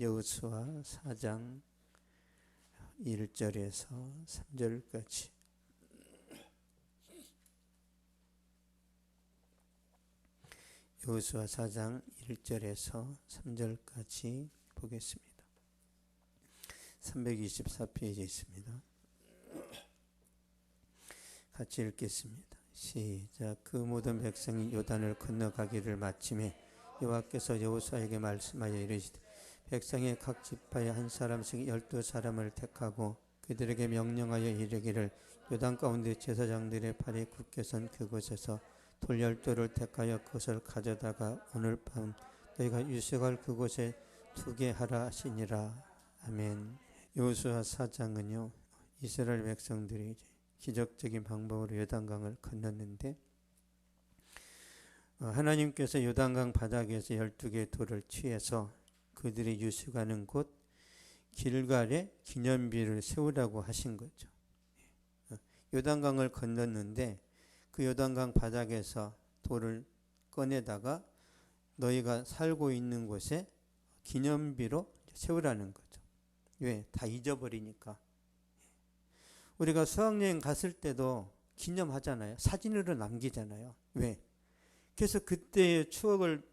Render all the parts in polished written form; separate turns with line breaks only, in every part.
여호수아 4장 1절에서 3절까지. 여호수아 4장 1절에서 3절까지 보겠습니다. 324페이지에 있습니다. 같이 읽겠습니다. 시작. 그 모든 백성이 요단을 건너가기를 마침에 여호와께서 여호수아에게 말씀하여 이르시되 백성의 각 지파에 한 사람씩 12사람을 택하고 그들에게 명령하여 이르기를 요단 가운데 제사장들의 팔이 굳게 선 그곳에서 돌 12돌을 택하여 그것을 가져다가 오늘 밤 너희가 유숙할 그곳에 두게 하라 하시니라. 아멘. 여호수아 4장은요, 이스라엘 백성들이 이제 기적적인 방법으로 요단강을 건넜는데, 하나님께서 요단강 바닥에서 12개의 돌을 취해서 그들이 유숙하는 곳 길갈에 기념비를 세우라고 하신 거죠. 요단강을 건넜는데 그 요단강 바닥에서 돌을 꺼내다가 너희가 살고 있는 곳에 기념비로 세우라는 거죠. 왜? 다 잊어버리니까. 우리가 수학여행 갔을 때도 기념하잖아요. 사진으로 남기잖아요. 왜? 그래서 그때의 추억을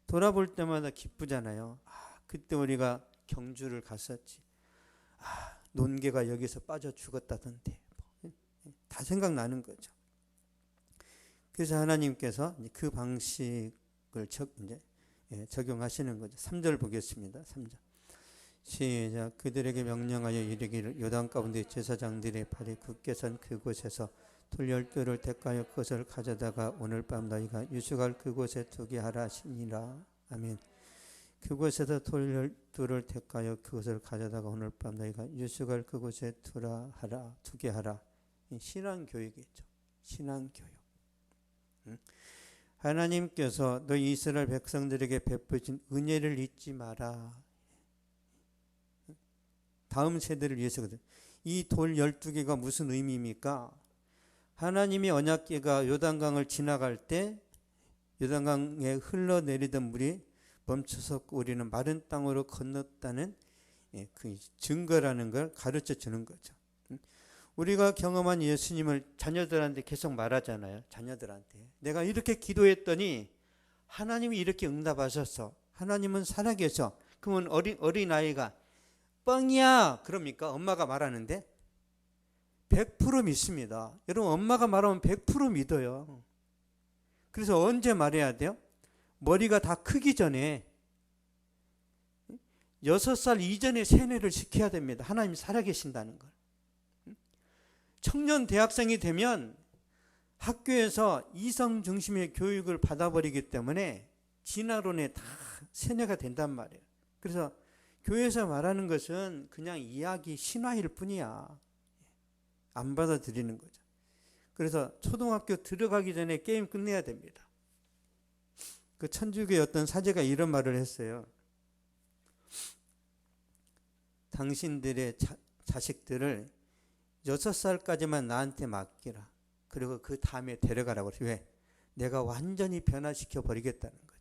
돌아볼 때마다 기쁘잖아요. 그때 우리가 경주를 갔었지. 논개가 여기서 빠져 죽었다던데. 다 생각나는 거죠. 그래서 하나님께서 그 방식을 적용하시는 거죠. 3절 보겠습니다. 3절. 시작. 그들에게 명령하여 이르기를 요단 가운데 제사장들의 팔이 굳게 선 그곳에서 돌 12돌을 택하여 그것을 가져다가 오늘 밤 너희가 유숙할 그곳에 두게 하라 하시니라. 아멘. 그곳에서 돌 12돌을 택하여 그것을 가져다가 오늘 밤 너희가 유숙할 그곳에 두게 하라. 신앙교육이죠. 신앙교육. 하나님께서 너희 이스라엘 백성들에게 베푸신 은혜를 잊지 마라. 다음 세대를 위해서거든. 이 돌 12개가 무슨 의미입니까? 하나님의 언약궤가 요단강을 지나갈 때 요단강에 흘러내리던 물이 멈춰서 우리는 마른 땅으로 건넜다는 그 증거라는 걸 가르쳐 주는 거죠. 우리가 경험한 예수님을 자녀들한테 계속 말하잖아요. 자녀들한테. 내가 이렇게 기도했더니 하나님이 이렇게 응답하셨어. 하나님은 살아계셔. 그러면 어린아이가 뻥이야 그럽니까? 엄마가 말하는데 100% 믿습니다. 여러분, 엄마가 말하면 100% 믿어요. 그래서 언제 말해야 돼요? 머리가 다 크기 전에 6살 이전에 세뇌를 시켜야 됩니다. 하나님이 살아계신다는 걸. 청년 대학생이 되면 학교에서 이성 중심의 교육을 받아버리기 때문에 진화론에 다 세뇌가 된단 말이에요. 그래서 교회에서 말하는 것은 그냥 이야기, 신화일 뿐이야. 안 받아들이는 거죠. 그래서 초등학교 들어가기 전에 게임 끝내야 됩니다. 그 천주교의 어떤 사제가 이런 말을 했어요. 당신들의 자식들을 6살까지만 나한테 맡기라. 그리고 그 다음에 데려가라고. 왜? 내가 완전히 변화시켜 버리겠다는 거죠.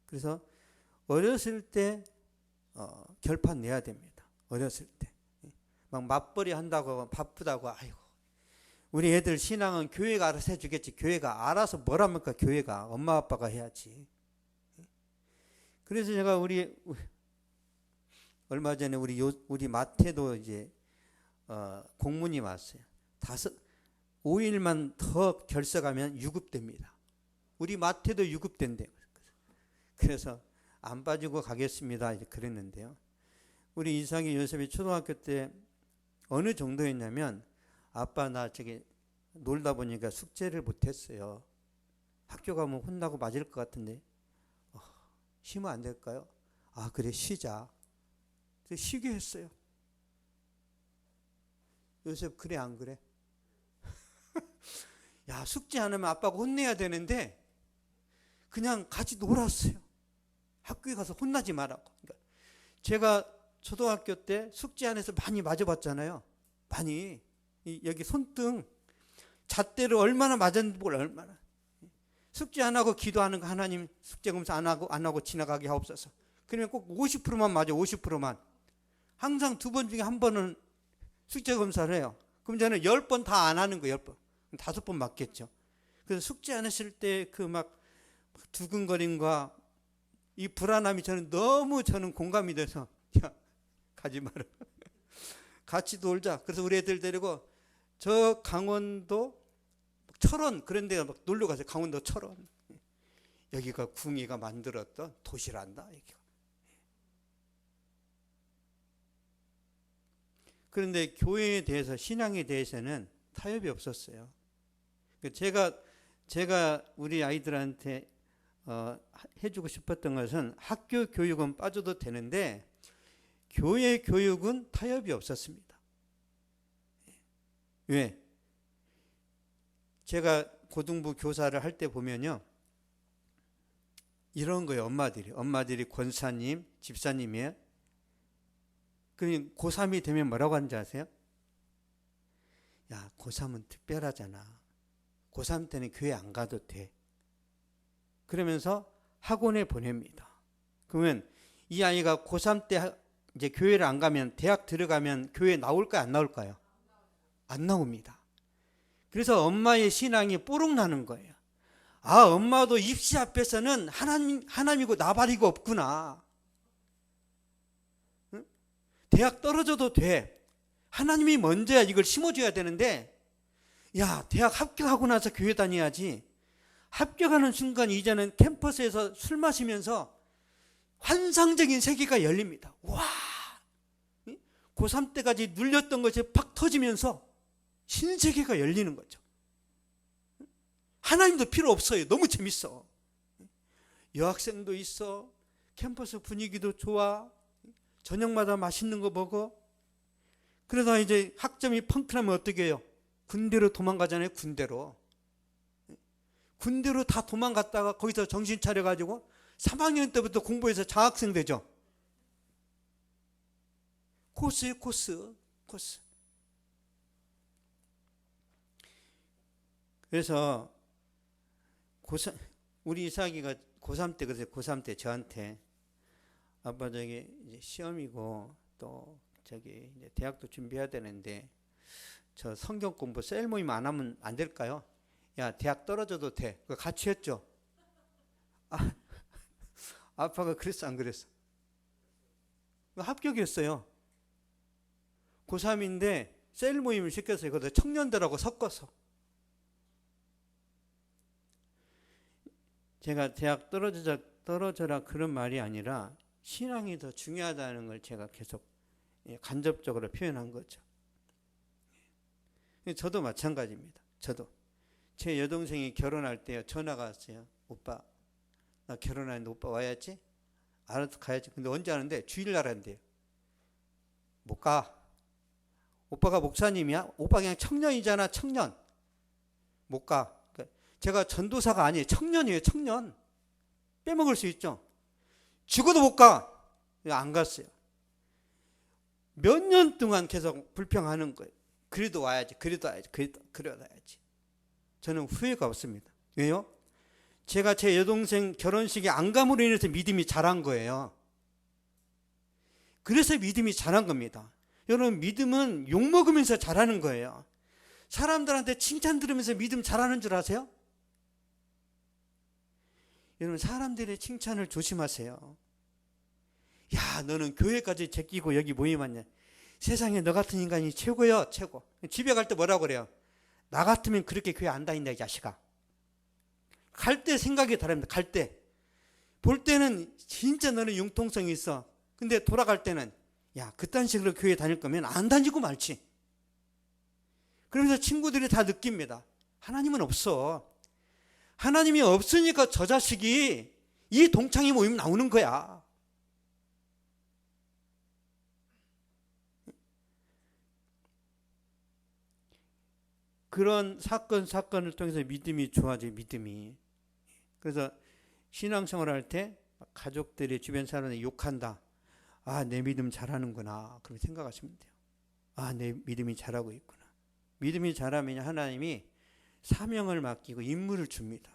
그래서 어렸을 때 결판 내야 됩니다. 어렸을 때. 막 맞벌이 한다고 바쁘다고 아이고 우리 애들 신앙은 교회가 알아서 해주겠지. 교회가 알아서 뭘 합니까? 교회가 엄마 아빠가 해야지. 그래서 제가 얼마 전에 우리 마태도 이제 공문이 왔어요. 5일만 더 결석하면 유급됩니다. 우리 마태도 유급된대요. 그래서 안 빠지고 가겠습니다. 이제 그랬는데요. 우리 이삭이 요셉이 초등학교 때 어느 정도였냐면 아빠 나 놀다 보니까 숙제를 못했어요. 학교 가면 혼나고 맞을 것 같은데 쉬면 안 될까요? 그래 쉬자. 쉬게 했어요. 요셉 그래 안 그래? 야 숙제 안 하면 아빠가 혼내야 되는데 그냥 같이 놀았어요. 학교에 가서 혼나지 말라고. 그러니까 제가 초등학교 때 숙제 안 해서 많이 맞아봤잖아요. 많이. 여기 손등 잣대를 얼마나 맞았는지 몰라. 얼마나. 숙제 안 하고 기도하는 거 하나님 숙제 검사 안 하고 지나가게 하옵소서. 그러면 꼭 50%만 맞아. 50%만. 항상 2번 중에 1번은 숙제 검사를 해요. 그럼 저는 10번 다 안 하는 거예요. 10번. 5번 맞겠죠. 그래서 숙제 안 했을 때 그 막 두근거림과 이 불안함이 저는 공감이 돼서 야, 가지 마라. 같이 놀자. 그래서 우리 애들 데리고 저 강원도 철원 그런 데 막 놀러 가서 강원도 철원. 여기가 궁이가 만들었던 도시란다. 여기가. 그런데 교회에 대해서 신앙에 대해서는 타협이 없었어요. 제가 우리 아이들한테 해주고 싶었던 것은 학교 교육은 빠져도 되는데 교회 교육은 타협이 없었습니다. 왜? 제가 고등부 교사를 할 때 보면요. 이런 거예요. 엄마들이 권사님, 집사님이에요. 그럼 고3이 되면 뭐라고 하는지 아세요? 야, 고3은 특별하잖아. 고3 때는 교회 안 가도 돼. 그러면서 학원에 보냅니다. 그러면 이 아이가 고3 때 이제 교회를 안 가면 대학 들어가면 교회 나올까요? 안 나올까요? 안 나옵니다. 그래서 엄마의 신앙이 뽀록 나는 거예요. 아, 엄마도 입시 앞에서는 하나님이고 나발이고 없구나. 응? 대학 떨어져도 돼. 하나님이 먼저야 이걸 심어줘야 되는데 야, 대학 합격하고 나서 교회 다녀야지. 합격하는 순간 이제는 캠퍼스에서 술 마시면서 환상적인 세계가 열립니다. 와! 고3 때까지 눌렸던 것이 팍 터지면서 신세계가 열리는 거죠. 하나님도 필요 없어요. 너무 재밌어. 여학생도 있어. 캠퍼스 분위기도 좋아. 저녁마다 맛있는 거 먹어. 그러다 이제 학점이 펑크나면 어떻게 해요? 군대로 도망가잖아요. 군대로 다 도망갔다가 거기서 정신 차려가지고 3학년 때부터 공부해서 장학생 되죠. 코스예요. 코스. 그래서 우리 이삭이가 고3 때 그래서 고3 때 저한테 아빠 저기 이제 시험이고 또 저기 이제 대학도 준비해야 되는데 저 성경 공부 셀 모임 안 하면 안 될까요? 야, 대학 떨어져도 돼. 그거 같이 했죠. 아빠가 그랬어 안 그랬어? 합격이었어요. 고3인데 셀 모임을 시켰어요. 그것도 청년들하고 섞어서. 제가 대학 떨어져라 그런 말이 아니라 신앙이 더 중요하다는 걸 제가 계속 간접적으로 표현한 거죠. 저도 마찬가지입니다. 저도 제 여동생이 결혼할 때 전화가 왔어요. 오빠 나 결혼하는데 오빠 와야지? 알아서 가야지. 근데 언제 하는데? 주일날 한대요. 못 가. 오빠가 목사님이야? 오빠 그냥 청년이잖아. 청년. 못 가. 제가 전도사가 아니에요. 청년이에요. 청년. 빼먹을 수 있죠. 죽어도 못 가. 안 갔어요. 몇 년 동안 계속 불평하는 거예요. 그래도 와야지. 그래도 와야지. 저는 후회가 없습니다. 왜요? 제가 제 여동생 결혼식에 안 감으로 인해서 믿음이 자란 거예요. 그래서 믿음이 자란 겁니다. 여러분, 믿음은 욕먹으면서 자라는 거예요. 사람들한테 칭찬 들으면서 믿음 자라는 줄 아세요? 여러분, 사람들의 칭찬을 조심하세요. 야, 너는 교회까지 제끼고 여기 모임 왔냐? 세상에 너 같은 인간이 최고야, 최고. 집에 갈 때 뭐라고 그래요? 나 같으면 그렇게 교회 안 다닌다, 이 자식아. 갈 때 생각이 다릅니다. 갈 때. 볼 때는 진짜 너는 융통성이 있어. 근데 돌아갈 때는 야, 그딴 식으로 교회 다닐 거면 안 다니고 말지. 그러면서 친구들이 다 느낍니다. 하나님은 없어. 하나님이 없으니까 저 자식이 이 동창회 모임 나오는 거야. 그런 사건을 통해서 믿음이 좋아져요. 믿음이. 그래서 신앙생활 할 때 가족들이 주변 사람들이 욕한다. 아, 내 믿음 잘하는구나. 그렇게 생각하시면 돼요. 아, 내 믿음이 잘하고 있구나. 믿음이 잘하면 하나님이 사명을 맡기고 임무를 줍니다.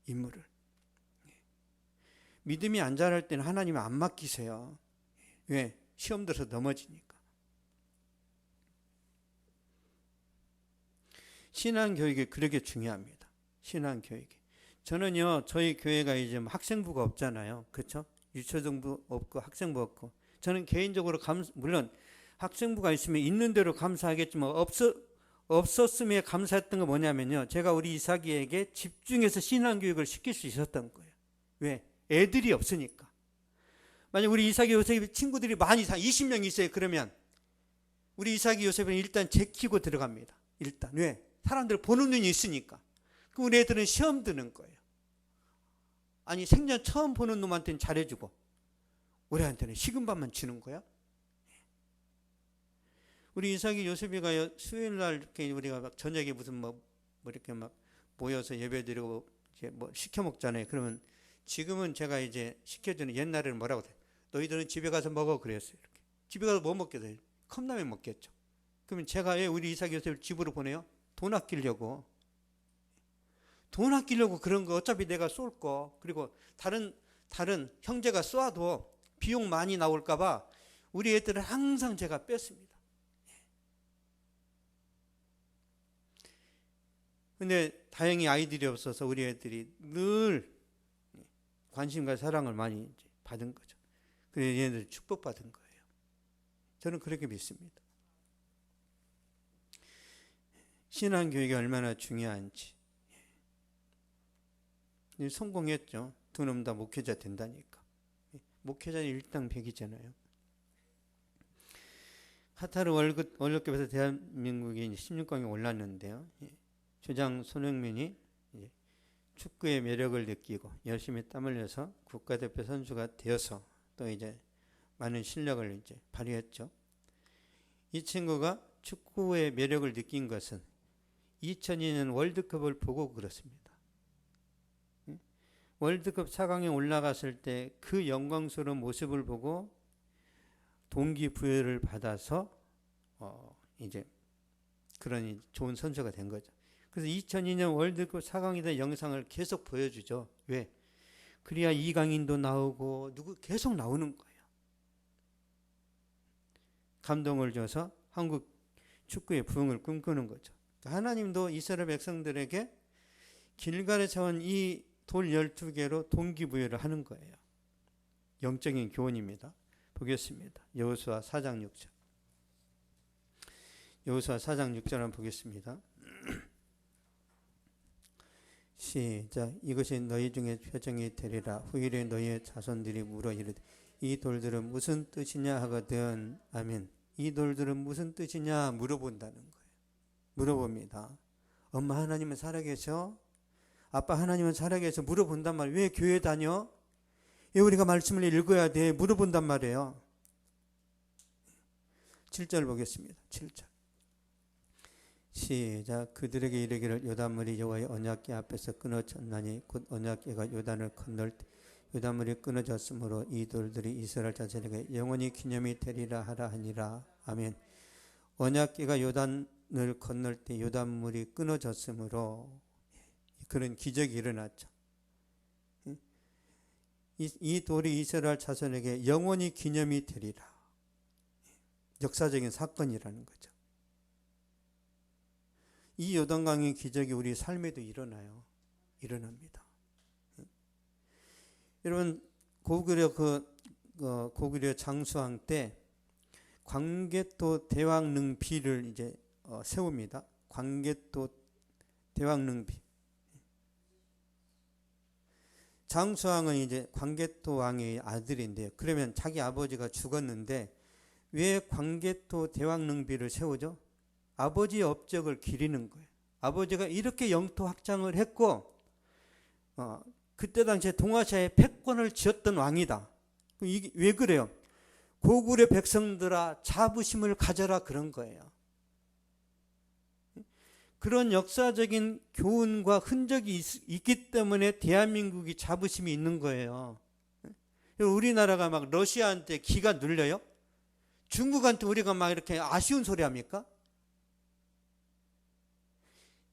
임무를. 믿음이 안 자랄 때는 하나님을 안 맡기세요. 왜? 시험 들어서 넘어지니까. 신앙교육이 그렇게 중요합니다. 신앙교육이. 저는요, 저희 교회가 이제 학생부가 없잖아요. 그렇죠? 유초등부 없고 학생부 없고. 저는 개인적으로 물론 학생부가 있으면 있는 대로 감사하겠지만 없었음에 감사했던 건 뭐냐면요. 제가 우리 이삭이에게 집중해서 신앙교육을 시킬 수 있었던 거예요. 왜? 애들이 없으니까. 만약 우리 이삭이 요셉 친구들이 많이 20명 있어요. 그러면 우리 이삭이 요셉은 일단 제키고 들어갑니다. 일단. 왜? 사람들 보는 눈이 있으니까. 그럼 우리 애들은 시험 드는 거예요. 아니 생전 처음 보는 놈한테는 잘해주고 우리한테는 식은밥만 주는 거야? 우리 이삭이 요셉이가 수요일 날 이렇게 우리가 막 저녁에 무슨 뭐 이렇게 막 모여서 예배드리고 이제 뭐 시켜 먹잖아요. 그러면 지금은 제가 이제 시켜주는 옛날에는 뭐라고 돼? 너희들은 집에 가서 먹어 그랬어요. 이렇게. 집에 가서 뭐 먹겠어요? 컵라면 먹겠죠. 그러면 제가 왜 우리 이삭이 요셉을 집으로 보내요? 돈 아끼려고. 돈 아끼려고 그런 거 어차피 내가 쏠 거. 그리고 다른 형제가 쏴도 비용 많이 나올까 봐 우리 애들은 항상 제가 뺐습니다. 근데 다행히 아이들이 없어서 우리 애들이 늘 관심과 사랑을 많이 받은 거죠. 그래서 얘네들 축복받은 거예요. 저는 그렇게 믿습니다. 신앙교육이 얼마나 중요한지. 성공했죠. 두 놈 다 목회자 된다니까. 목회자는 일당백이잖아요. 카타르 월드컵에서 대한민국이 16강에 올랐는데요. 주장 손흥민이 축구의 매력을 느끼고 열심히 땀 흘려서 국가대표 선수가 되어서 또 이제 많은 실력을 이제 발휘했죠. 이 친구가 축구의 매력을 느낀 것은 2002년 월드컵을 보고 그렇습니다. 월드컵 4강에 올라갔을 때 그 영광스러운 모습을 보고 동기부여를 받아서 이제 그런 좋은 선수가 된 거죠. 그래서 2002년 월드컵 4강에 대한 영상을 계속 보여주죠. 왜? 그래야 이강인도 나오고 누구 계속 나오는 거예요. 감동을 줘서 한국 축구의 부흥을 꿈꾸는 거죠. 하나님도 이스라엘 백성들에게 길갈에서 온 이 돌 12개로 동기부여를 하는 거예요. 영적인 교훈입니다. 보겠습니다. 여호수아 4장 6절. 여호수아 4장 6절 한번 보겠습니다. 시작. 이것이 너희 중에 표정이 되리라. 후일에 너희의 자손들이 물어 이르되 이 돌들은 무슨 뜻이냐 하거든. 아멘. 이 돌들은 무슨 뜻이냐 물어본다는 거예요. 물어봅니다. 엄마 하나님은 살아계셔? 아빠 하나님은 살아계셔? 물어본단 말이에요. 왜 교회 다녀? 왜 우리가 말씀을 읽어야 돼? 물어본단 말이에요. 7절 보겠습니다. 7절. 시작. 그들에게 이르기를 요단물이 여호와의 언약궤 앞에서 끊어졌나니 곧 언약궤가 요단을 건널 때 요단물이 끊어졌으므로 이 돌들이 이스라엘 자손에게 영원히 기념이 되리라 하라 하니라. 아멘. 언약궤가 요단을 건널 때 요단물이 끊어졌으므로 그런 기적이 일어났죠. 이 돌이 이스라엘 자손에게 영원히 기념이 되리라. 역사적인 사건이라는 거죠. 이 요단강의 기적이 우리 삶에도 일어나요. 일어납니다. 여러분 고구려 고구려 장수왕 때 광개토 대왕릉비를 이제 세웁니다. 광개토 대왕릉비. 장수왕은 이제 광개토 왕의 아들인데요. 그러면 자기 아버지가 죽었는데 왜 광개토 대왕릉비를 세우죠? 아버지의 업적을 기리는 거예요. 아버지가 이렇게 영토 확장을 했고 그때 당시에 동아시아에 패권을 쥐었던 왕이다. 이게 왜 그래요? 고구려 백성들아 자부심을 가져라 그런 거예요. 그런 역사적인 교훈과 흔적이 있기 때문에 대한민국이 자부심이 있는 거예요. 우리나라가 막 러시아한테 기가 눌려요? 중국한테 우리가 막 이렇게 아쉬운 소리 합니까?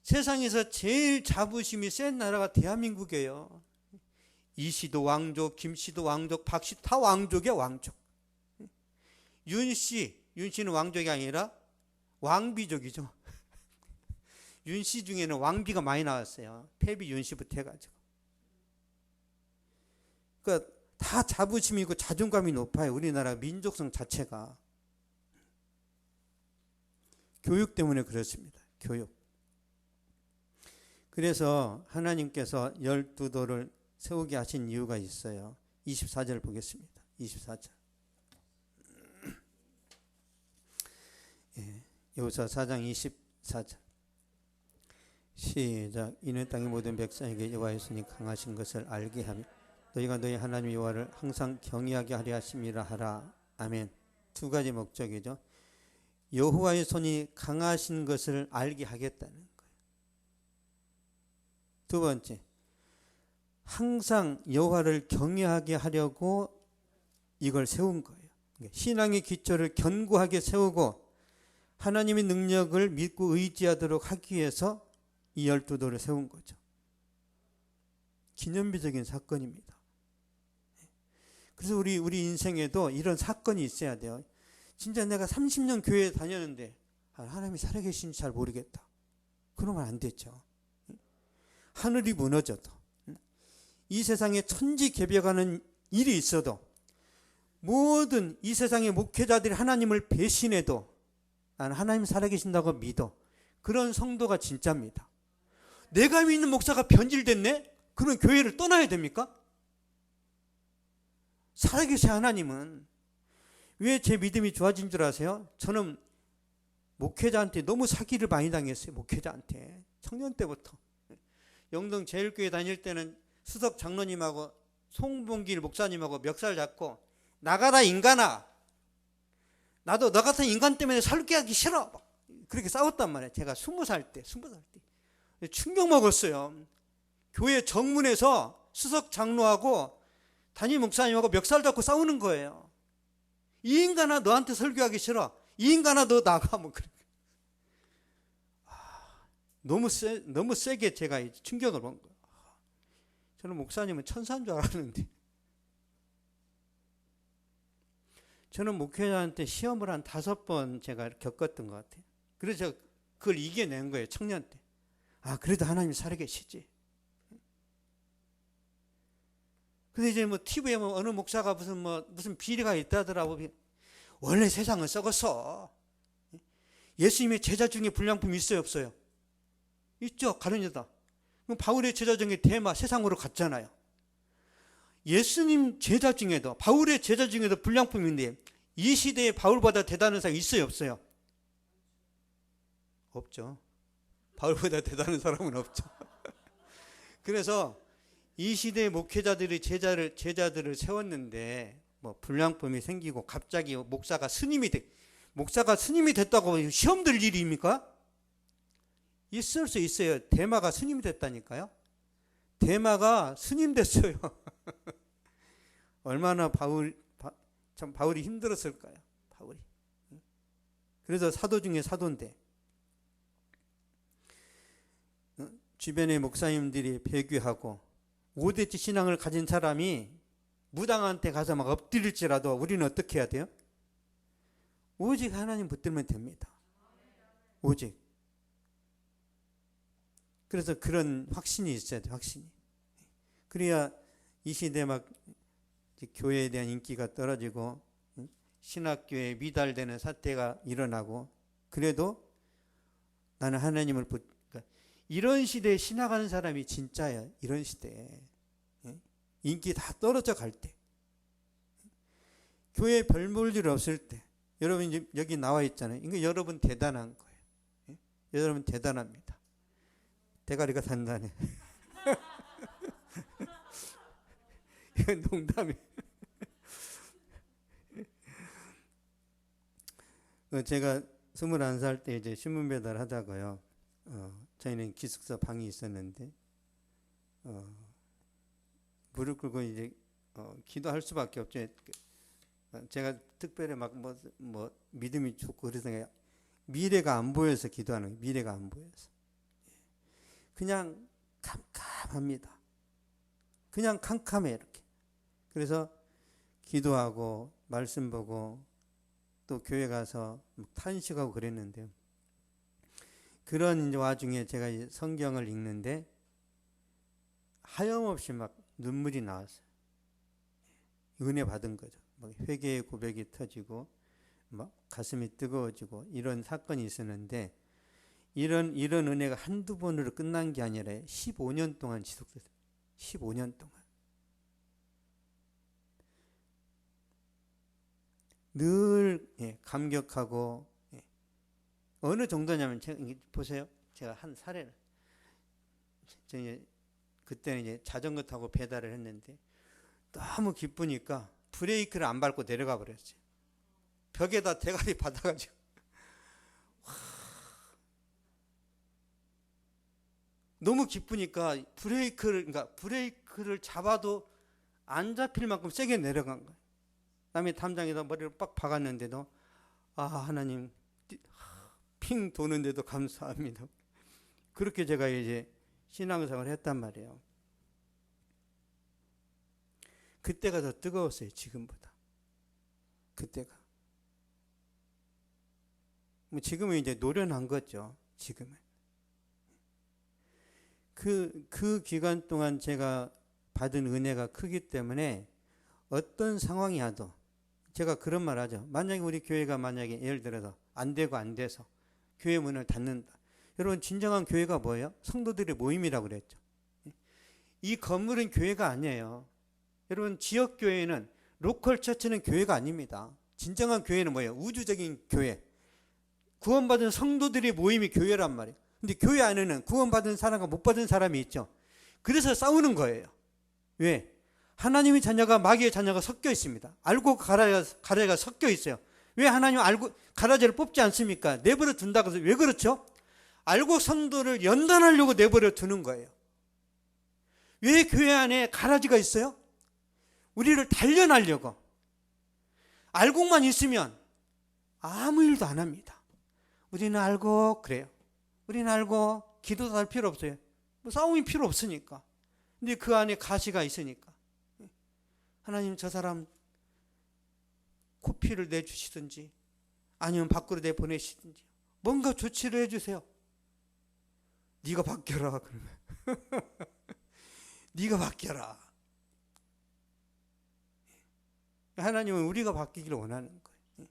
세상에서 제일 자부심이 센 나라가 대한민국이에요. 이씨도 왕족, 김씨도 왕족, 박씨 다 왕족이야, 왕족. 윤씨는 왕족이 아니라 왕비족이죠. 윤씨 중에는 왕비가 많이 나왔어요. 패비 윤씨부터 해가지고. 그러니까 다 자부심이고 자존감이 높아요. 우리나라 민족성 자체가. 교육 때문에 그렇습니다. 교육. 그래서 하나님께서 12도를 세우게 하신 이유가 있어요. 24절 보겠습니다. 24절. 여호수아 4장 24절. 시작. 이는 땅의 모든 백성에게 여호와의 손이 강하신 것을 알게 하며 너희가 너희 하나님 여호와를 항상 경외하게 하려 하심이라 하라. 아멘. 두 가지 목적이죠. 여호와의 손이 강하신 것을 알게 하겠다는 거예요. 두 번째, 항상 여호와를 경외하게 하려고 이걸 세운 거예요. 신앙의 기초를 견고하게 세우고 하나님의 능력을 믿고 의지하도록 하기 위해서 이 12도를 세운 거죠. 기념비적인 사건입니다. 그래서 우리 인생에도 이런 사건이 있어야 돼요. 진짜 내가 30년 교회에 다녔는데 하나님이 살아계신지 잘 모르겠다. 그러면 안 되죠. 하늘이 무너져도 이 세상에 천지개벽하는 일이 있어도 모든 이 세상의 목회자들이 하나님을 배신해도 나는 하나님 살아계신다고 믿어. 그런 성도가 진짜입니다. 내가 믿는 목사가 변질됐네? 그런 교회를 떠나야 됩니까? 살아계신 하나님은 왜 제 믿음이 좋아진 줄 아세요? 저는 목회자한테 너무 사기를 많이 당했어요. 목회자한테. 청년 때부터. 영동 제일교회 다닐 때는 수석 장로님하고 송봉길 목사님하고 멱살 잡고 나가라 인간아. 나도 너 같은 인간 때문에 살게 하기 싫어. 그렇게 싸웠단 말이에요. 제가 20살 때. 충격 먹었어요. 교회 정문에서 수석 장로하고 담임 목사님하고 멱살 잡고 싸우는 거예요. 이 인간아 너한테 설교하기 싫어. 이 인간아 너 나가. 뭐 그렇게. 너무 세게 제가 충격을 받은 거예요. 저는 목사님은 천사인 줄 알았는데. 저는 목회자한테 시험을 한 5번 제가 겪었던 것 같아요. 그래서 그걸 이겨낸 거예요. 청년 때. 그래도 하나님이 살아계시지. 근데 이제 TV에 어느 목사가 무슨 비리가 있다더라고. 원래 세상은 썩었어. 예수님의 제자 중에 불량품이 있어요, 없어요? 있죠. 가룟 유다. 바울의 제자 중에 데마 세상으로 갔잖아요. 예수님 제자 중에도 바울의 제자 중에도 불량품인데 이 시대에 바울보다 대단한 사람이 있어요, 없어요? 없죠. 바울보다 대단한 사람은 없죠. 그래서 이 시대의 목회자들이 제자들을 세웠는데 불량품이 생기고 갑자기 목사가 스님이 됐다고 시험 들 일입니까? 있을 수 있어요. 데마가 스님이 됐다니까요. 데마가 스님 됐어요. 얼마나 바울이 힘들었을까요? 바울이. 그래서 사도 중에 사도인데 주변의 목사님들이 배교하고 오대치 신앙을 가진 사람이 무당한테 가서 막 엎드릴지라도 우리는 어떻게 해야 돼요? 오직 하나님 붙들면 됩니다. 오직. 그래서 그런 확신이 있어야 돼요. 확신이. 그래야 이 시대에 막 교회에 대한 인기가 떨어지고 신학교에 미달되는 사태가 일어나고 그래도 나는 하나님을 이런 시대에 신학하는 사람이 진짜예요. 이런 시대에. 인기 다 떨어져 갈 때. 교회에 별 볼 일 없을 때. 여러분 여기 나와 있잖아요. 이거 여러분 대단한 거예요. 여러분 대단합니다. 대가리가 단단해. 이건 농담이에요. 제가 21살 때 이제 신문 배달 하다가요. 저희는 기숙사 방이 있었는데 무릎 꿇고 이제 기도할 수밖에 없죠. 제가 특별히 막 믿음이 좋고 그래서 미래가 안 보여서 기도하는 거예요. 미래가 안 보여서. 그냥 깜깜합니다. 그냥 캄캄해 이렇게. 그래서 기도하고 말씀 보고 또 교회 가서 탄식하고 그랬는데요. 그런 와중에 제가 성경을 읽는데 하염없이 막 눈물이 나왔어요. 은혜 받은 거죠. 회개의 고백이 터지고 막 가슴이 뜨거워지고 이런 사건이 있었는데 이런 은혜가 한두 번으로 끝난 게 아니라 15년 동안 지속됐어요. 15년 동안. 늘 감격하고 어느 정도냐면 제가 보세요. 제가 한 사례를 그때는 이제 자전거 타고 배달을 했는데 너무 기쁘니까 브레이크를 안 밟고 내려가 버렸어요. 벽에다 대가리 받아가지고 너무 기쁘니까 브레이크를 잡아도 안 잡힐 만큼 세게 내려간 거예요. 남의 담장에다 머리를 빡 박았는데도 하나님 핑 도는데도 감사합니다. 그렇게 제가 이제 신앙생활을 했단 말이에요. 그때가 더 뜨거웠어요. 지금보다. 그때가. 지금은 이제 노련한 거죠. 지금은. 그 기간 동안 제가 받은 은혜가 크기 때문에 어떤 상황이 와도 제가 그런 말 하죠. 만약에 우리 교회가 만약에 예를 들어서 안 되고 안 돼서 교회 문을 닫는다. 여러분 진정한 교회가 뭐예요? 성도들의 모임이라고 그랬죠. 이 건물은 교회가 아니에요. 여러분 지역교회는 로컬 처치는 교회가 아닙니다. 진정한 교회는 뭐예요? 우주적인 교회. 구원받은 성도들의 모임이 교회란 말이에요. 근데 교회 안에는 구원받은 사람과 못 받은 사람이 있죠. 그래서 싸우는 거예요. 왜? 하나님의 자녀가 마귀의 자녀가 섞여 있습니다. 알고 가라지가 섞여 있어요. 왜 하나님 알고 가라지를 뽑지 않습니까? 내버려 둔다고 해서 왜 그렇죠? 알고 성도를 연단하려고 내버려 두는 거예요. 왜 교회 안에 가라지가 있어요? 우리를 단련하려고. 알고만 있으면 아무 일도 안 합니다. 우리는 알고 그래요. 우리는 알고 기도도 할 필요 없어요. 싸움이 필요 없으니까. 근데 그 안에 가시가 있으니까. 하나님 저 사람 코피를 내주시든지 아니면 밖으로 내보내시든지 뭔가 조치를 해주세요. 네가 바뀌어라. 그러면 네가 바뀌어라. 하나님은 우리가 바뀌기를 원하는 거예요.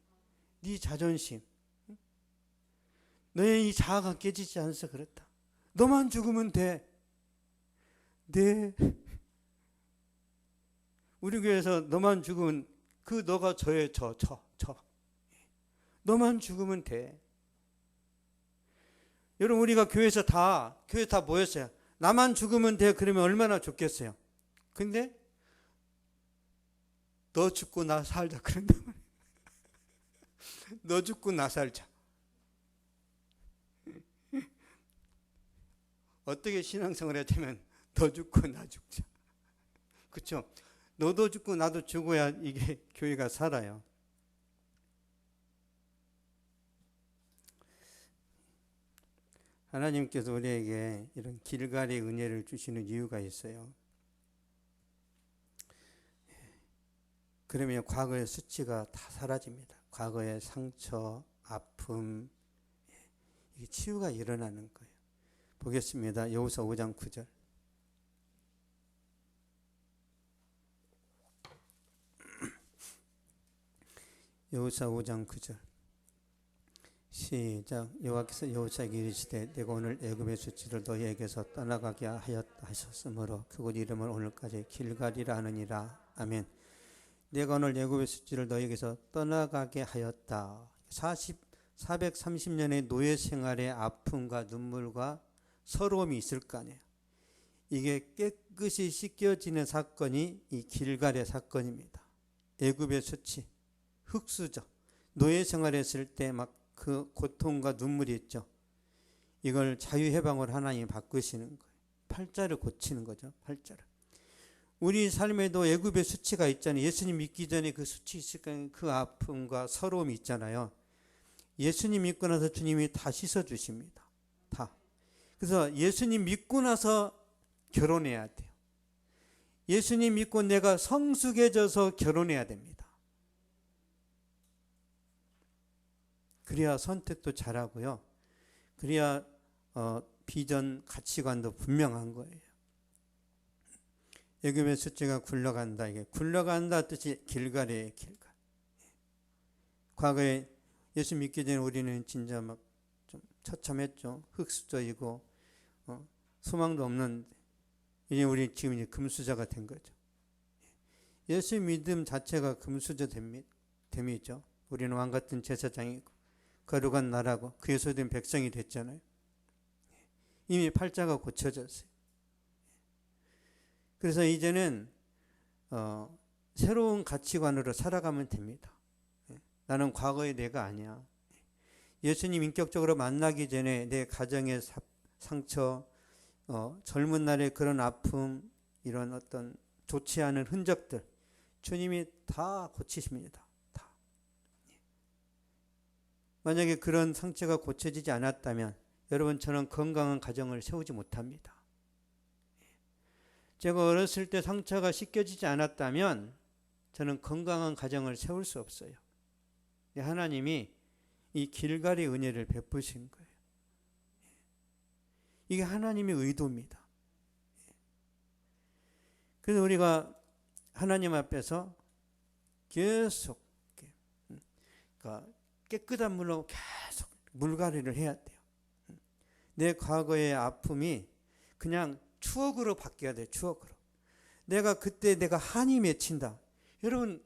네 자존심, 너의 이 자아가 깨지지 않아서 그렇다. 너만 죽으면 돼. 네. 우리 교회에서 너만 죽으면 그 너가 저의 저. 너만 죽으면 돼. 여러분 우리가 교회 다 모였어요. 나만 죽으면 돼. 그러면 얼마나 좋겠어요. 근데 너 죽고 나 살자 그런단 말이에요. 너 죽고 나 살자. 어떻게 신앙생활을 하자면 너 죽고 나 죽자. 그렇죠? 너도 죽고 나도 죽어야 이게 교회가 살아요. 하나님께서 우리에게 이런 길갈의 은혜를 주시는 이유가 있어요. 그러면 과거의 수치가 다 사라집니다. 과거의 상처, 아픔, 이게 치유가 일어나는 거예요. 보겠습니다. 여호수아 5장 9절. 여호수아 5장 9절. 시작. 여호와께서 여호수아에게 이르시되 내가 오늘 애굽의 수치를 너희에게서 떠나가게 하셨으므로 그곳 이름을 오늘까지 길갈이라 하느니라. 아멘. 내가 오늘 애굽의 수치를 너희에게서 떠나가게 하였다. 430년의 노예 생활의 아픔과 눈물과 서러움이 있을 거 아니에요. 이게 깨끗이 씻겨지는 사건이 이 길갈의 사건입니다. 애굽의 수치, 흙수저, 노예 생활했을 때 막 그 고통과 눈물이 있죠. 이걸 자유해방으로 하나님이 바꾸시는 거예요. 팔자를 고치는 거죠. 팔자를. 우리 삶에도 애굽의 수치가 있잖아요. 예수님 믿기 전에 그 수치 있을 거예요. 그 아픔과 서러움이 있잖아요. 예수님 믿고 나서 주님이 다 씻어주십니다. 다. 그래서 예수님 믿고 나서 결혼해야 돼요. 예수님 믿고 내가 성숙해져서 결혼해야 됩니다. 그래야 선택도 잘하고요. 그래야 비전 가치관도 분명한 거예요. 애굽의 숫자가 굴러간다. 이게 굴러간다 뜻이 길갈이에요. 길갈. 과거에 예수 믿기 전에 우리는 진짜 막 좀 처참했죠. 흙수저이고 소망도 없는데 이제 우리 지금 이제 금수저가 된 거죠. 예수 믿음 자체가 금수저 됨이죠. 우리는 왕 같은 제사장이고 거룩한 나라고 그의 소된 백성이 됐잖아요. 이미 팔자가 고쳐졌어요. 그래서 이제는 새로운 가치관으로 살아가면 됩니다. 나는 과거의 내가 아니야. 예수님 인격적으로 만나기 전에 내 가정의 상처, 젊은 날의 그런 아픔, 이런 어떤 좋지 않은 흔적들 주님이 다 고치십니다. 다. 만약에 그런 상처가 고쳐지지 않았다면 여러분 저는 건강한 가정을 세우지 못합니다. 제가 어렸을 때 상처가 씻겨지지 않았다면 저는 건강한 가정을 세울 수 없어요. 하나님이 이 길갈이 은혜를 베푸신 거예요. 이게 하나님의 의도입니다. 그래서 우리가 하나님 앞에서 계속 그러니까 깨끗한 물로 계속 물갈이를 해야 돼요. 내 과거의 아픔이 그냥 추억으로 바뀌어야 돼요. 추억으로. 그때 내가 한이 맺힌다. 여러분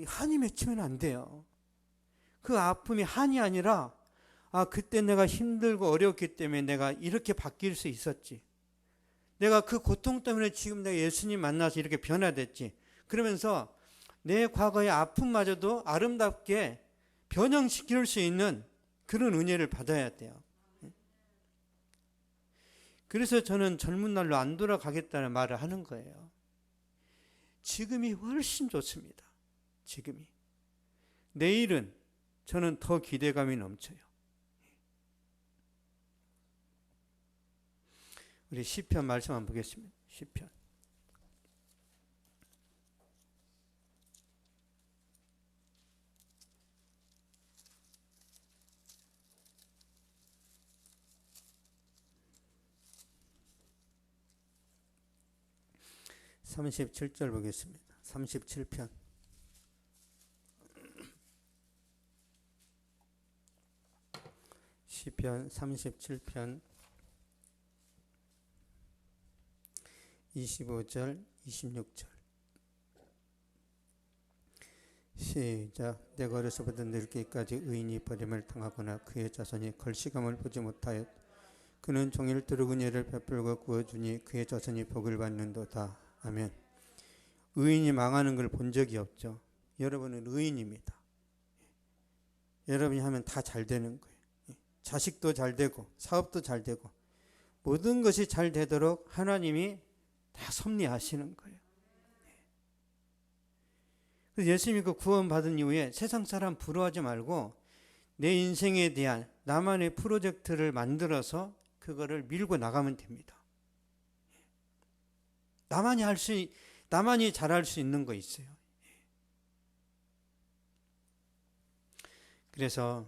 한이 맺히면 안 돼요. 그 아픔이 한이 아니라 그때 내가 힘들고 어려웠기 때문에 내가 이렇게 바뀔 수 있었지. 내가 그 고통 때문에 지금 내가 예수님 만나서 이렇게 변화됐지. 그러면서 내 과거의 아픔마저도 아름답게 변형시킬 수 있는 그런 은혜를 받아야 돼요. 그래서 저는 젊은 날로 안 돌아가겠다는 말을 하는 거예요. 지금이 훨씬 좋습니다. 지금이. 내일은 저는 더 기대감이 넘쳐요. 우리 시편 말씀 한번 보겠습니다. 시편. (37절) 보겠습니다. 37편. 시편 37편 25절 26절 시작. 내가 어려서부터 늙기까지 의인이 버림을 당하거나 그의 자손이 걸시감을 보지 못하였. 그는 종일 두루 은혜를 베풀고 구워주니 그의 자손이 복을 받는도다. 아멘. 의인이 망하는 걸 본 적이 없죠. 여러분은 의인입니다. 여러분이 하면 다 잘 되는 거예요. 자식도 잘 되고 사업도 잘 되고 모든 것이 잘 되도록 하나님이 다 섭리하시는 거예요. 그래서 예수 믿고 구원받은 이후에 세상 사람 부러워하지 말고 내 인생에 대한 나만의 프로젝트를 만들어서 그거를 밀고 나가면 됩니다. 나만이 잘할 수 있는 거 있어요. 그래서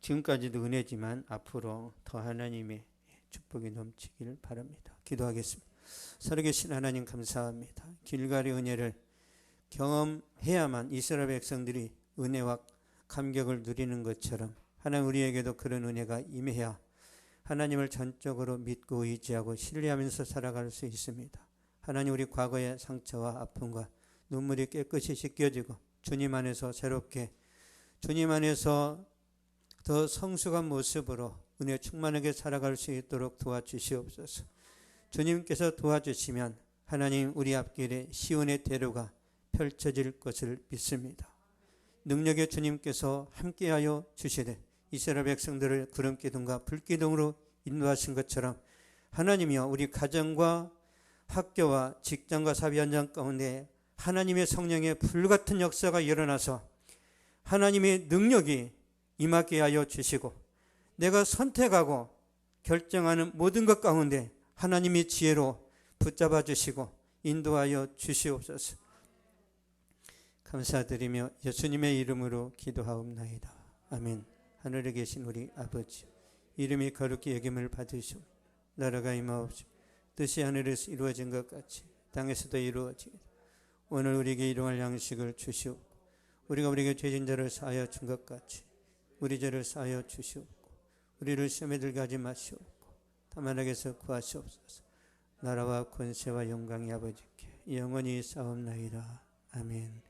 지금까지도 은혜지만 앞으로 더 하나님의 축복이 넘치기를 바랍니다. 기도하겠습니다. 살아계신 하나님 감사합니다. 길갈이 은혜를 경험해야만 이스라엘 백성들이 은혜와 감격을 누리는 것처럼 하나님 우리에게도 그런 은혜가 임해야 하나님을 전적으로 믿고 의지하고 신뢰하면서 살아갈 수 있습니다. 하나님 우리 과거의 상처와 아픔과 눈물이 깨끗이 씻겨지고 주님 안에서 새롭게 주님 안에서 더 성숙한 모습으로 은혜 충만하게 살아갈 수 있도록 도와주시옵소서. 주님께서 도와주시면 하나님 우리 앞길에 시온의 대로가 펼쳐질 것을 믿습니다. 능력의 주님께서 함께하여 주시되 이스라엘 백성들을 구름기둥과 불기둥으로 인도하신 것처럼 하나님이여 우리 가정과 학교와 직장과 사회 현장 가운데 하나님의 성령의 불같은 역사가 일어나서 하나님의 능력이 임하게 하여 주시고 내가 선택하고 결정하는 모든 것 가운데 하나님의 지혜로 붙잡아 주시고 인도하여 주시옵소서. 감사드리며 예수님의 이름으로 기도하옵나이다. 아멘. 하늘에 계신 우리 아버지, 이름이 거룩히 여김을 받으시오. 나라가 임하옵시고 뜻이 하늘에서 이루어진 것 같이 땅에서도 이루어지게. 오늘 우리에게 일용할 양식을 주시옵고 우리가 우리에게 죄진 자를 사하여 준 것 같이 우리 죄를 사하여 주시옵고 우리를 시험에 들게 하지 마시옵고 다만 악에서 구하시옵소서. 나라와 권세와 영광이 아버지께 영원히 싸움나이다. 아멘.